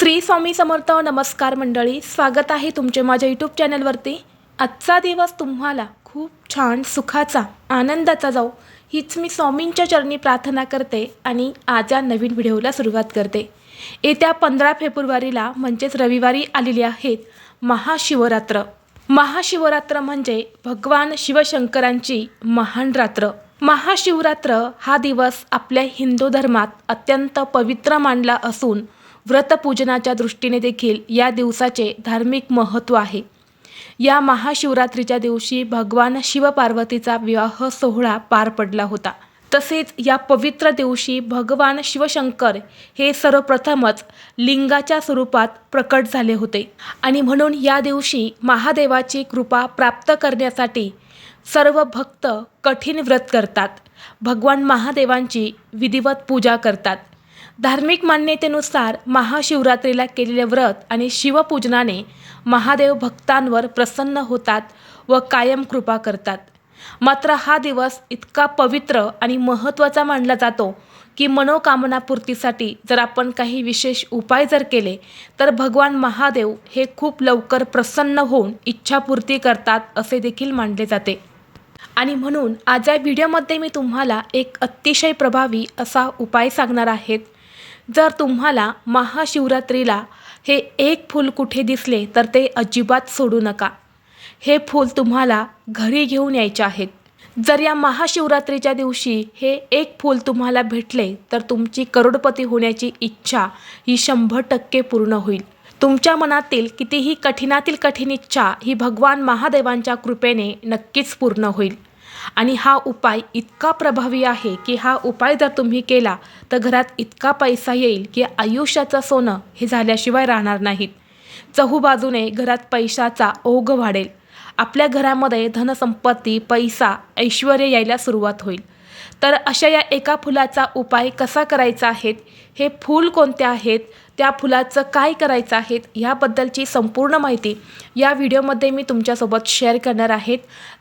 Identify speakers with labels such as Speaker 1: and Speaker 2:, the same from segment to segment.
Speaker 1: श्री स्वामी समर्थ. नमस्कार मंडळी, स्वागत आहे तुमचे माझ्या यूट्यूब चॅनलवरती. आजचा दिवस तुम्हाला खूप छान सुखाचा आनंदाचा जाऊ हीच मी स्वामींच्या चरणी प्रार्थना करते आणि आज या नवीन व्हिडिओला सुरुवात करते. येत्या 15 फेब्रुवारीला म्हणजेच रविवारी आलेली आहेत महाशिवरात्र. महाशिवरात्र म्हणजे भगवान शिवशंकरांची महान रात्र. महाशिवरात्र हा दिवस आपल्या हिंदू धर्मात अत्यंत पवित्र मानला असून व्रतपूजनाच्या दृष्टीने देखील या दिवसाचे धार्मिक महत्त्व आहे. या महाशिवरात्रीच्या दिवशी भगवान शिवपार्वतीचा विवाह सोहळा पार पडला होता. तसेच या पवित्र दिवशी भगवान शिवशंकर हे सर्वप्रथमच लिंगाच्या स्वरूपात प्रकट झाले होते आणि म्हणून या दिवशी महादेवाची कृपा प्राप्त करण्यासाठी सर्व भक्त कठीण व्रत करतात. भगवान महादेवांची विधिवत पूजा करतात. धार्मिक मान्यतेनुसार महाशिवरात्रीला केलेले व्रत आणि शिवपूजनाने महादेव भक्तांवर प्रसन्न होतात व कायम कृपा करतात. मात्र हा दिवस इतका पवित्र आणि महत्त्वाचा मानला जातो की मनोकामनापूर्तीसाठी जर आपण काही विशेष उपाय जर केले तर भगवान महादेव हे खूप लवकर प्रसन्न होऊन इच्छापूर्ती करतात असे देखील मानले जाते. आणि म्हणून आज या व्हिडिओमध्ये मी तुम्हाला एक अतिशय प्रभावी असा उपाय सांगणार आहे. जर तुम्हाला महाशिवरात्रीला हे एक फूल कुठे दिसले तर ते अजिबात सोडू नका. हे फूल तुम्हाला घरी घेऊन यायचे आहेत. जर या महाशिवरात्रीच्या दिवशी हे एक फूल तुम्हाला भेटले तर तुमची करोडपती होण्याची इच्छा ही 100% पूर्ण होईल. तुमच्या मनातील कितीही कठीणातील कठीण इच्छा ही भगवान महादेवांच्या कृपेने नक्कीच पूर्ण होईल. आणि हा उपाय इतका प्रभावी आहे की हा उपाय जर तुम्ही केला तर घरात इतका पैसा येईल की आयुष्याचं सोनं हे झाल्याशिवाय राहणार नाहीत. चहूबाजूने घरात पैशाचा ओघ वाढेल. आपल्या घरामध्ये धनसंपत्ती, पैसा, ऐश्वर्य यायला सुरुवात होईल. तर अशा या एका फुलाचा उपाय कसा करायचा आहे, हे फूल कोणते आहेत, त्या फुलाचं काय करायचं आहे ह्याबद्दलची संपूर्ण माहिती या व्हिडिओमध्ये मी तुमच्यासोबत शेअर करणार आहे.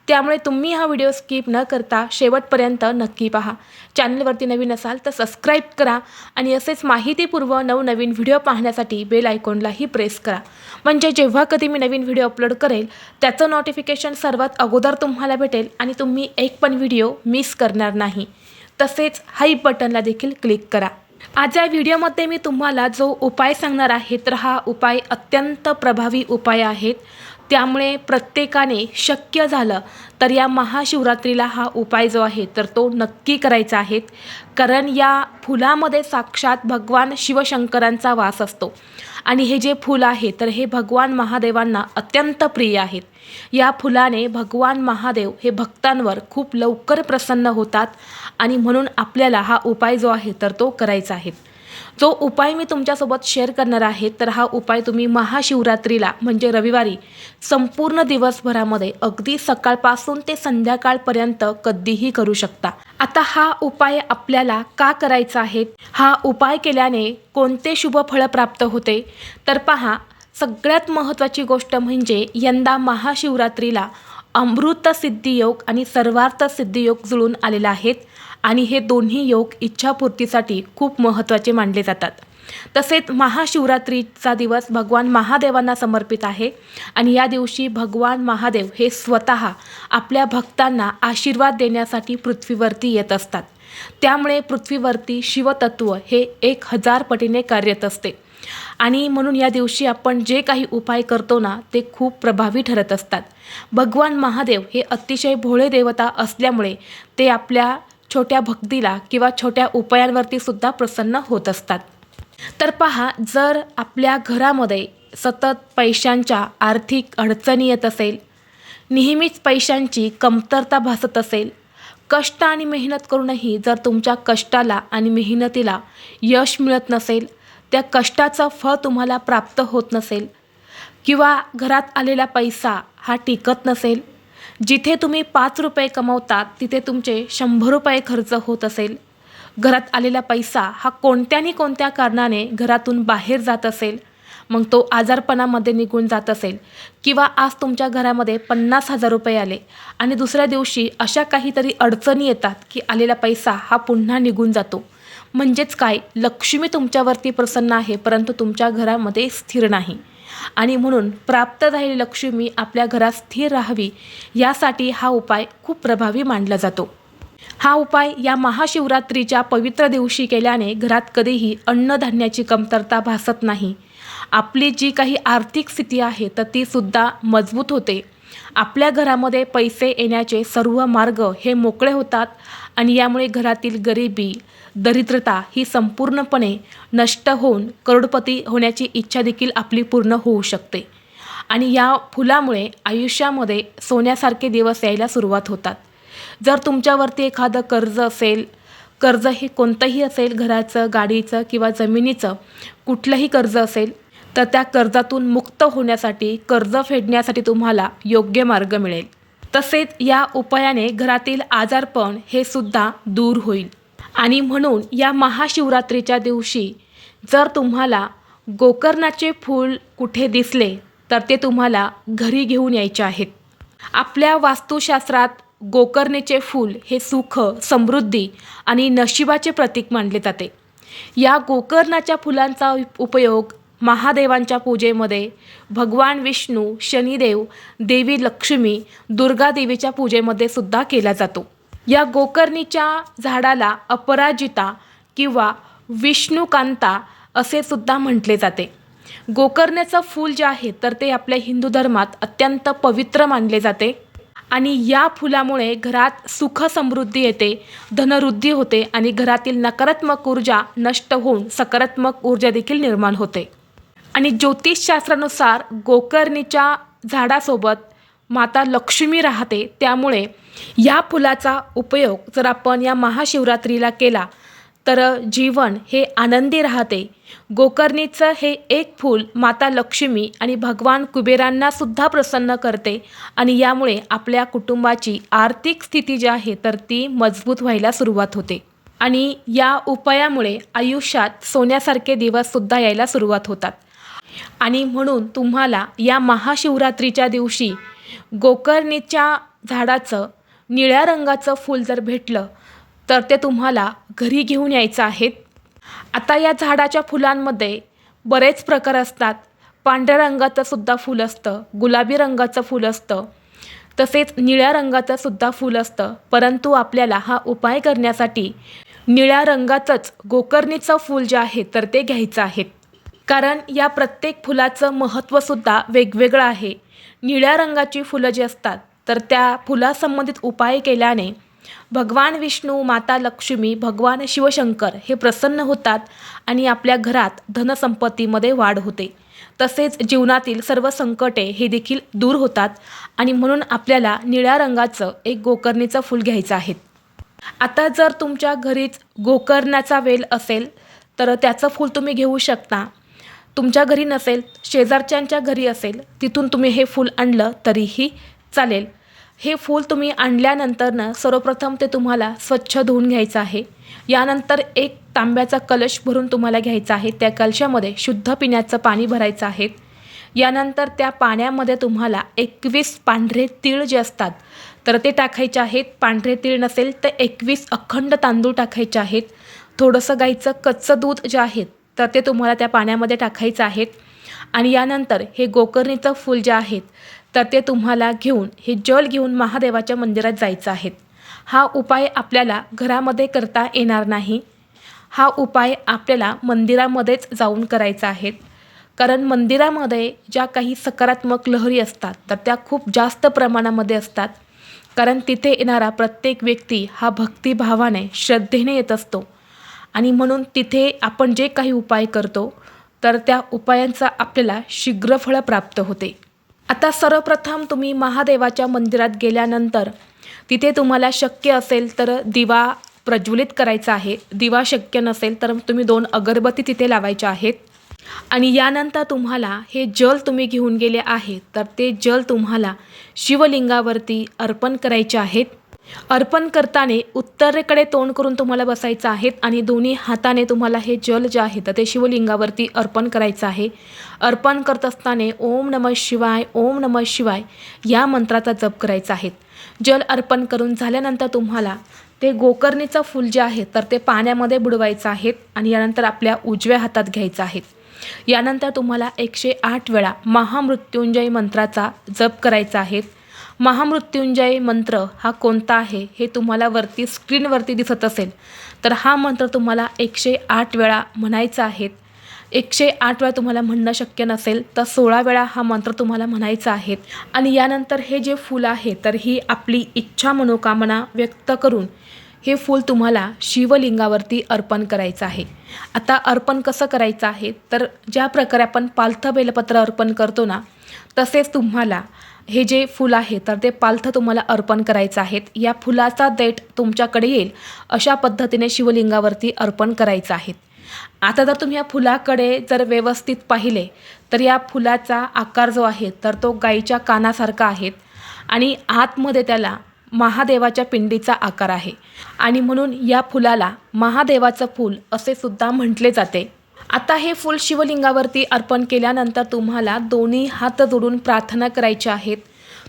Speaker 1: त्यामुळे तुम्ही हा व्हिडिओ स्किप न करता शेवटपर्यंत नक्की पहा. चॅनलवरती नवीन असाल तर सबस्क्राईब करा आणि असेच माहितीपूर्व नवनवीन व्हिडिओ पाहण्यासाठी बेल आयकॉनलाही प्रेस करा. म्हणजे जेव्हा कधी मी नवीन व्हिडिओ अपलोड करेल त्याचं नोटिफिकेशन सर्वात अगोदर तुम्हाला भेटेल आणि तुम्ही एक पण व्हिडिओ मिस करणार नाही. तसेच हाईप बटनला देखील क्लिक करा. आज या व्हिडिओमध्ये मी तुम्हाला जो उपाय सांगणार आहे तर हा उपाय अत्यंत प्रभावी उपाय आहे. त्यामुळे प्रत्येकाने शक्य झालं तर या महाशिवरात्रीला हा उपाय जो आहे तर तो नक्की करायचा आहे. कारण या फुलामध्ये साक्षात भगवान शिवशंकरांचा वास असतो आणि हे जे फूल आहे तर हे भगवान महादेवांना अत्यंत प्रिय आहेत. या फुलाने भगवान महादेव हे भक्तांवर खूप लवकर प्रसन्न होतात आणि म्हणून आपल्याला हा उपाय जो आहे तर तो करायचा आहे. जो उपाय मी तुमच्यासोबत शेअर करणार आहे तर हा उपाय तुम्ही महाशिवरात्रीला म्हणजे रविवारी संपूर्ण दिवसभरामध्ये अगदी सकाळपासून ते संध्याकाळपर्यंत कधीही करू शकता. आता हा उपाय आपल्याला का करायचा आहे, हा उपाय केल्याने कोणते शुभ फळ प्राप्त होते तर पहा. सगळ्यात महत्त्वाची गोष्ट म्हणजे यंदा महाशिवरात्रीला अमृत सिद्धियोग आणि सर्वार्थ सिद्धियोग जुळून आलेला आहेत आणि हे दोन्ही योग इच्छापूर्तीसाठी खूप महत्त्वाचे मानले जातात. तसेच महाशिवरात्रीचा दिवस भगवान महादेवांना समर्पित आहे आणि या दिवशी भगवान महादेव हे स्वतः आपल्या भक्तांना आशीर्वाद देण्यासाठी पृथ्वीवरती येत असतात. त्यामुळे पृथ्वीवरती शिवतत्व हे 1000 पटीने कार्यरत असते आणि म्हणून या दिवशी आपण जे काही उपाय करतो ना ते खूप प्रभावी ठरत असतात. भगवान महादेव हे अतिशय भोळे देवता असल्यामुळे ते आपल्या छोट्या भक्तीला किंवा छोट्या उपायांवरती सुद्धा प्रसन्न होत असतात. तर पहा, जर आपल्या घरामध्ये सतत पैशांच्या आर्थिक अडचणी येत असेल, नेहमीच पैशांची कमतरता भासत असेल, कष्ट आणि मेहनत करूनही जर तुमच्या कष्टाला आणि मेहनतीला यश मिळत नसेल, त्या कष्टाचं फळ तुम्हाला प्राप्त होत नसेल किंवा घरात आलेला पैसा हा टिकत नसेल, जिथे तुम्ही 5 रुपये कमवतात तिथे तुमचे 100 रुपये खर्च होत असेल, घरात आलेला पैसा हा कोणत्या कारणाने घरातून बाहेर जात असेल, मग तो आजारपणामध्ये निघून जात असेल किंवा आज तुमच्या घरामध्ये 50,000 रुपये आले आणि दुसऱ्या दिवशी अशा काहीतरी अडचणी येतात की आलेला पैसा हा पुन्हा निघून जातो. म्हणजेच काय, लक्ष्मी तुमच्यावरती प्रसन्न आहे परंतु तुमच्या घरामध्ये स्थिर नाही आणि म्हणून प्राप्त झालेली लक्ष्मी आपल्या घरात स्थिर राहावी यासाठी हा उपाय खूप प्रभावी मानला जातो। हा उपाय या महाशिवरात्रीच्या पवित्र दिवशी केल्याने घरात कधीही अन्नधान्याची कमतरता भासत नाही। आपली जी काही आर्थिक स्थिती आहे तर ती सुद्धा मजबूत होते। आपल्या घरामध्ये पैसे येण्याचे सर्व मार्ग हे मोकळे होतात आणि यामुळे घरातील गरिबी, दरिद्रता ही संपूर्णपणे नष्ट होऊन करोडपती होण्याची इच्छा देखील आपली पूर्ण होऊ शकते। आणि या फुलामुळे आयुष्यामध्ये सोन्यासारखे दिवस यायला सुरुवात होतात। जर तुमच्यावरती एखादं कर्ज असेल, कर्ज हे कोणतंही असेल, घराचं, गाडीचं किंवा जमिनीचं कुठलंही कर्ज असेल, तर त्या कर्जातून मुक्त होण्यासाठी, कर्ज फेडण्यासाठी तुम्हाला योग्य मार्ग मिळेल। तसेच या उपायाने घरातील आजारपण हे सुद्धा दूर होईल। आणि म्हणून या महाशिवरात्रीच्या दिवशी जर तुम्हाला गोकर्णाचे फूल कुठे दिसले तर ते तुम्हाला घरी घेऊन यायचे आहेत। आपल्या वास्तुशास्त्रात गोकर्णाचे फूल हे सुख, समृद्धी आणि नशिबाचे प्रतीक मानले जाते। या गोकर्णाच्या फुलांचा उपयोग महादेवांच्या पूजेमध्ये, भगवान विष्णू, शनिदेव, देवी लक्ष्मी, दुर्गा देवीच्या पूजेमध्ये सुद्धा केला जातो। या गोकर्णीच्या झाडाला अपराजिता किंवा विष्णुकांता असे सुद्धा म्हटले जाते। गोकर्णाचं फूल जे आहे तर ते आपल्या हिंदू धर्मात अत्यंत पवित्र मानले जाते आणि या फुलामुळे घरात सुख समृद्धी येते, धनवृद्धी होते आणि घरातील नकारात्मक ऊर्जा नष्ट होऊन सकारात्मक ऊर्जा देखील निर्माण होते। आणि ज्योतिषशास्त्रानुसार गोकर्णीच्या झाडासोबत माता लक्ष्मी राहते, त्यामुळे या फुलाचा उपयोग जर आपण या महाशिवरात्रीला केला तर जीवन हे आनंदी राहते। गोकर्णीचं हे एक फूल माता लक्ष्मी आणि भगवान कुबेरांना सुद्धा प्रसन्न करते आणि यामुळे आपल्या कुटुंबाची आर्थिक स्थिती जी आहे तर ती मजबूत व्हायला सुरुवात होते आणि या उपायामुळे आयुष्यात सोन्यासारखे दिवस सुद्धा यायला सुरुवात होतात। आणि म्हणून तुम्हाला या महाशिवरात्रीच्या दिवशी गोकर्णीच्या झाडाचं निळ्या रंगाचं फूल जर भेटलं तर ते तुम्हाला घरी घेऊन यायचं आहे। आता या झाडाच्या फुलांमध्ये बरेच प्रकार असतात। पांढऱ्या रंगाचं सुद्धा फूल असतं, गुलाबी रंगाचं फूल असतं, तसेच निळ्या रंगाचं सुद्धा फूल असतं। परंतु आपल्याला हा उपाय करण्यासाठी निळ्या रंगाचंच गोकर्णीचं फूल जे आहे तर ते घ्यायचं आहे, कारण या प्रत्येक फुलाचं महत्त्वसुद्धा वेगवेगळं आहे। निळ्या रंगाची फुलं जी असतात तर त्या फुलासंबंधित उपाय केल्याने भगवान विष्णू, माता लक्ष्मी, भगवान शिवशंकर हे प्रसन्न होतात आणि आपल्या घरात धनसंपत्तीमध्ये वाढ होते। तसेच जीवनातील सर्व संकटे हे देखील दूर होतात आणि म्हणून आपल्याला निळ्या रंगाचं एक गोकर्णीचं फूल घ्यायचं आहे। आता जर तुमच्या घरीच गोकर्णाचा वेल असेल तर त्याचं फूल तुम्ही घेऊ शकता। तुमच्या घरी नसेल, शेजारच्यांच्या घरी असेल, तिथून तुम्ही हे फूल आणलं तरीही चालेल। हे फूल तुम्ही आणल्यानंतर सर्वप्रथम ते तुम्हाला स्वच्छ धुवून घ्यायचं आहे। यानंतर एक तांब्याचा कलश भरून तुम्हाला घ्यायचा आहे। त्या कलशामध्ये शुद्ध पिण्याचं पाणी भरायचं आहे। यानंतर त्या पाण्यामध्ये तुम्हाला 21 पांढरे तीळ जे असतात तर ते टाकायचे आहेत। पांढरे तीळ नसेल तर 21 अखंड तांदूळ टाकायचे आहेत। थोडंसं गाईचं कच्चं दूध जे आहे तर ते तुम्हाला त्या पाण्यामध्ये टाकायचं आहे। आणि यानंतर हे गोकर्णीचं फूल जे आहे तर ते तुम्हाला घेऊन, हे जल घेऊन महादेवाच्या मंदिरात जायचं आहे। हा उपाय आपल्याला घरामध्ये करता येणार नाही। हा उपाय आपल्याला मंदिरामध्येच जाऊन करायचा आहे, कारण मंदिरामध्ये ज्या काही सकारात्मक लहरी असतात तर त्या खूप जास्त प्रमाणामध्ये असतात। कारण तिथे येणारा प्रत्येक व्यक्ती हा भक्तिभावाने, श्रद्धेने येत असतो आणि म्हणून तिथे आपण जे काही उपाय करतो तर त्या उपायांचा आपल्याला शीघ्र फळ प्राप्त होते। आता सर्वप्रथम तुम्ही महादेवाच्या मंदिरात गेल्यानंतर तिथे तुम्हाला शक्य असेल तर दिवा प्रज्वलित करायचा आहे। दिवा शक्य नसेल तर तुम्ही 2 अगरबत्ती तिथे लावायच्या आहेत आणि यानंतर तुम्हाला हे जल तुम्ही घेऊन गेले आहे तर ते जल तुम्हाला शिवलिंगावरती अर्पण करायचे आहेत। अर्पण करताना उत्तरेकडे तोंड करून तुम्हाला बसायचं आहे आणि दोन्ही हाताने तुम्हाला हे जल जे आहे तर ते शिवलिंगावरती अर्पण करायचं आहे। अर्पण करत असताना ओम नमः शिवाय, ओम नमः शिवाय या मंत्राचा जप करायचा आहे। जल अर्पण करून झाल्यानंतर तुम्हाला ते गोकर्णीचं फूल जे आहे तर ते पाण्यामध्ये बुडवायचं आहे आणि यानंतर आपल्या उजव्या हातात घ्यायचं आहे. यानंतर तुम्हाला 108 वेळा महामृत्युंजय मंत्राचा जप करायचा आहे. महामृत्युंजय मंत्र हा कोणता आहे हे तुम्हाला वरती स्क्रीनवरती दिसत असेल तर हा मंत्र तुम्हाला 108 वेळा म्हणायचा आहे. 108 वेळा तुम्हाला म्हणणं शक्य नसेल तर 16 वेळा हा मंत्र तुम्हाला म्हणायचा आहे. आणि यानंतर हे जे फूल आहे तर ही आपली इच्छा मनोकामना व्यक्त करून हे फूल तुम्हाला शिवलिंगावरती अर्पण करायचं आहे. आता अर्पण कसं करायचं आहे तर ज्या प्रकारे आपण पालथं बेलपत्र अर्पण करतो ना तसेच तुम्हाला हे जे फूल आहे तर ते पालथं तुम्हाला अर्पण करायचं आहे. या फुलाचा देठ तुमच्याकडे येईल अशा पद्धतीने शिवलिंगावरती अर्पण करायचं आहे. आता जर तुम्ही या फुलाकडे जर व्यवस्थित पाहिले तर या फुलाचा आकार जो आहे तर तो गाईच्या कानासारखा आहे आणि आतमध्ये त्याला महादेवाच्या पिंडीचा आकार आहे आणि म्हणून या फुलाला महादेवाचं फूल असे सुद्धा म्हटले जाते. आता हे फूल शिवलिंगावरती अर्पण केल्यानंतर तुम्हाला दोन्ही हात जोडून प्रार्थना करायची आहेत.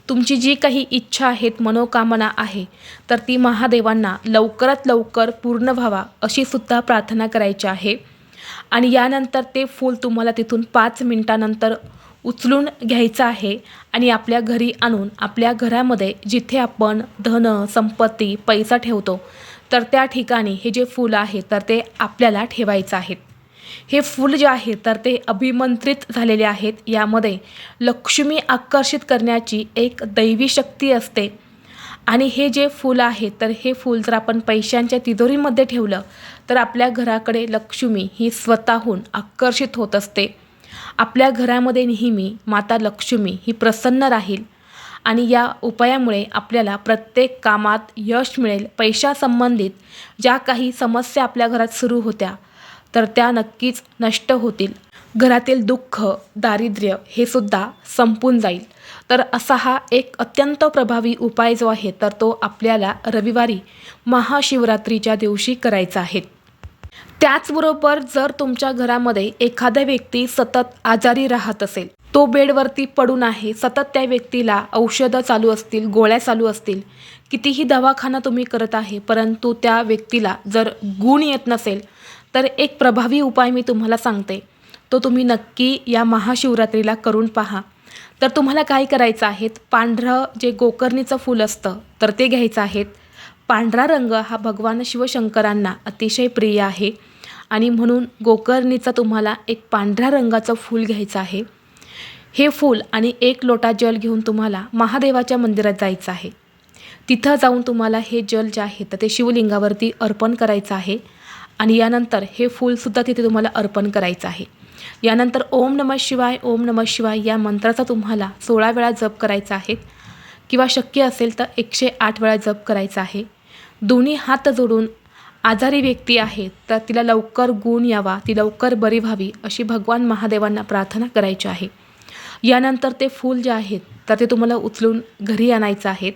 Speaker 1: तुमची जी काही इच्छा आहेत मनोकामना आहे तर ती महादेवांना लवकरात लवकर पूर्ण व्हावा अशी सुद्धा प्रार्थना करायची आहे. आणि यानंतर ते फूल तुम्हाला तिथून 5 मिनिटानंतर उचलून घ्यायचं आहे आणि आपल्या घरी आणून आपल्या घरामध्ये जिथे आपण धन संपत्ती पैसा ठेवतो तर त्या ठिकाणी हे जे फूल आहे तर ते आपल्याला ठेवायचं आहे. हे फूल जे आहे तर ते अभिमंत्रित झालेले आहेत. यामध्ये लक्ष्मी आकर्षित करण्याची एक दैवी शक्ती असते आणि हे जे फूल आहे तर हे फूल जर आपण पैशांच्या तिजोरीमध्ये ठेवलं तर आपल्या घराकडे लक्ष्मी ही स्वतःहून आकर्षित होत असते. आपल्या घरामध्ये नेहमी माता लक्ष्मी ही प्रसन्न राहील आणि या उपायामुळे आपल्याला प्रत्येक कामात यश मिळेल. पैशासंबंधित ज्या काही समस्या आपल्या घरात सुरू होत्या तर त्या नक्कीच नष्ट होतील. घरातील दुःख दारिद्र्य हे सुद्धा संपून जाईल. तर असा हा एक अत्यंत प्रभावी उपाय जो आहे तर तो आपल्याला रविवारी महाशिवरात्रीच्या दिवशी करायचा आहे. त्याचबरोबर जर तुमच्या घरामध्ये एखादा व्यक्ती सतत आजारी राहत असेल, तो बेडवरती पडून आहे, सतत त्या व्यक्तीला औषधं चालू असतील, गोळ्या चालू असतील, कितीही दवाखाना तुम्ही करत आहे परंतु त्या व्यक्तीला जर गुण येत नसेल तर एक प्रभावी उपाय मी तुम्हाला सांगते, तो तुम्ही नक्की या महाशिवरात्रीला करून पहा. तर तुम्हाला काय करायचं आहे, पांढरं जे गोकर्णीचं फूल असतं तर ते घ्यायचं आहे. पांढरा रंग हा भगवान शिवशंकरांना अतिशय प्रिय आहे आणि म्हणून गोकर्णीचं तुम्हाला एक पांढऱ्या रंगाचं फूल घ्यायचं आहे. हे फूल आणि 1 लोटा जल घेऊन तुम्हाला महादेवाच्या मंदिरात जायचं आहे. तिथं जाऊन तुम्हाला हे जल जे आहे तर ते शिवलिंगावरती अर्पण करायचं आहे आणि यानंतर हे फूलसुद्धा तिथे तुम्हाला अर्पण करायचं आहे. यानंतर ओम नमः शिवाय ओम नमः शिवाय या मंत्राचा तुम्हाला 16 वेळा जप करायचा आहे किंवा शक्य असेल तर 108 वेळा जप करायचा आहे. दोन्ही हात जोडून आजारी व्यक्ती आहे तर तिला लवकर गुण यावा, ती लवकर बरी व्हावी अशी भगवान महादेवांना प्रार्थना करायची आहे. यानंतर ते फूल जे आहेत तर ते तुम्हाला उचलून घरी आणायचं आहे.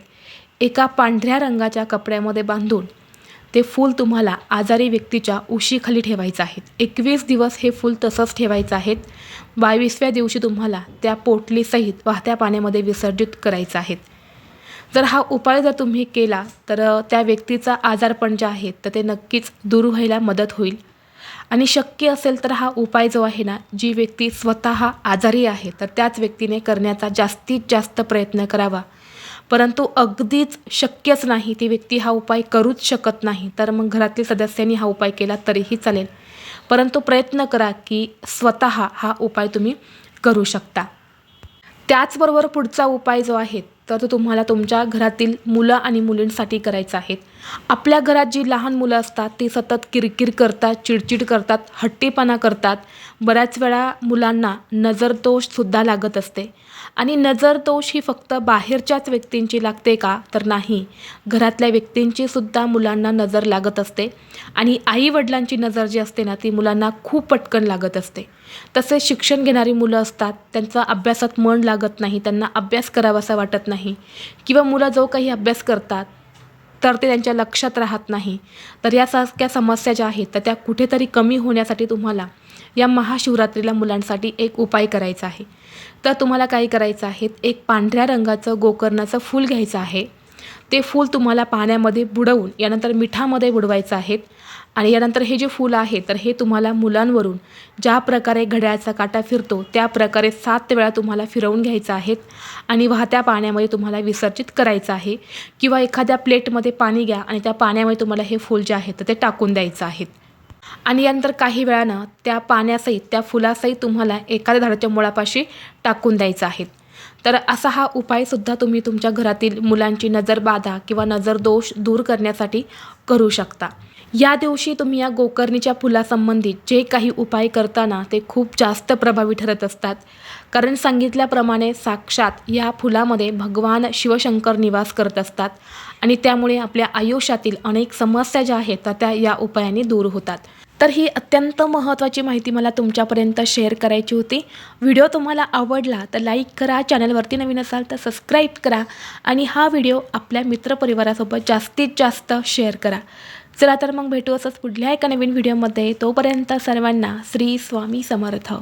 Speaker 1: एका पांढऱ्या रंगाच्या कपड्यामध्ये बांधून ते फूल तुम्हाला आजारी व्यक्तीच्या उशीखाली ठेवायचं आहे. 21 दिवस हे फूल तसंच ठेवायचं आहे. 22व्या दिवशी तुम्हाला त्या पोटलीसहित वाहत्या पाण्यामध्ये विसर्जित करायचं आहे. जर हा उपाय जर तुम्ही केला तर त्या व्यक्तीचा आजारपण जे आहे तर ते नक्कीच दूर व्हायला मदत होईल. आणि शक्य असेल तर हा उपाय जो आहे ना, जी व्यक्ती स्वतः आजारी आहे तर त्याच व्यक्तीने करण्याचा जास्तीत जास्त प्रयत्न करावा. परंतु अगदीच शक्यच नाही, ती व्यक्ती हा उपाय करूच शकत नाही तर मग घरातील सदस्यांनी हा उपाय केला तरीही चालेल. परंतु प्रयत्न करा की स्वतः हा उपाय तुम्ही करू शकता. त्याचबरोबर पुढचा उपाय जो आहे तर तो तुम्हाला तुमच्या घरातील मुलं आणि मुलींसाठी करायचा आहे. आपल्या घरात जी लहान मुलं असतात ती सतत किरकिर करतात, चिडचिड करतात, हट्टीपणा करतात. बऱ्याच वेळा मुलांना नजरदोषसुद्धा लागत असते आणि नजरदोष ही फक्त बाहेरच्याच व्यक्तींची लागते का तर नाही, घरातल्या व्यक्तींची सुद्धा मुलांना नजर लागत असते आणि आईवडिलांची नजर जी असते ना ती मुलांना खूप पटकन लागत असते. तसेच शिक्षण घेणारी मुलं असतात, त्यांचा अभ्यासात मन लागत नाही, त्यांना अभ्यास करावासा वाटत नाही किंवा मुलं जो काही अभ्यास करतात तर ते त्यांच्या लक्षात राहत नाही. तर यासारख्या समस्या ज्या आहेत तर त्या कुठेतरी कमी होण्यासाठी तुम्हाला या महाशिवरात्रीला मुलांसाठी एक उपाय करायचा आहे. तर तुम्हाला काय करायचं आहे, एक पांढऱ्या रंगाचं गोकर्णाचं फूल घ्यायचं आहे ते फूल तुम्हाला पाण्यामध्ये बुडवून यानंतर मिठामध्ये बुडवायचं आहे. आणि यानंतर हे जे फूल आहे तर हे तुम्हाला मुलांवरून ज्या प्रकारे घड्याळाचा काटा फिरतो त्या प्रकारे 7 वेळा तुम्हाला फिरवून घ्यायचं आहे आणि वाहत्या पाण्यामध्ये तुम्हाला विसर्जित करायचं आहे. किंवा एखाद्या प्लेटमध्ये पाणी घ्या आणि त्या पाण्यामध्ये तुम्हाला हे फूल जे आहे तर ते टाकून द्यायचं आहे. आणि यानंतर काही वेळानं त्या पाण्यासहित त्या फुलासहित तुम्हाला एखाद्या झाडाच्या मुळापाशी टाकून द्यायचं आहे. तर असा हा उपायसुद्धा तुम्ही तुमच्या घरातील मुलांची नजरबाधा किंवा नजरदोष दूर करण्यासाठी करू शकता. या दिवशी तुम्ही या गोकर्णीच्या फुलासंबंधित जे काही उपाय करताना ते खूप जास्त प्रभावी ठरत असतात. कारण सांगितल्याप्रमाणे साक्षात या फुलामध्ये भगवान शिवशंकर निवास करत असतात आणि त्यामुळे आपल्या आयुष्यातील अनेक समस्या ज्या आहेत तर त्या या उपायाने दूर होतात. तर ही अत्यंत महत्त्वाची माहिती मला तुमच्यापर्यंत शेअर करायची होती. व्हिडिओ तुम्हाला आवडला तर लाईक करा, चॅनलवरती नवीन असाल तर सबस्क्राईब करा आणि हा व्हिडिओ आपल्या मित्रपरिवारासोबत जास्तीत जास्त शेअर करा. चला तर मग भेटू असंच पुढल्या एका नवीन व्हिडिओमध्ये. तोपर्यंत सर्वांना श्री स्वामी समर्थ.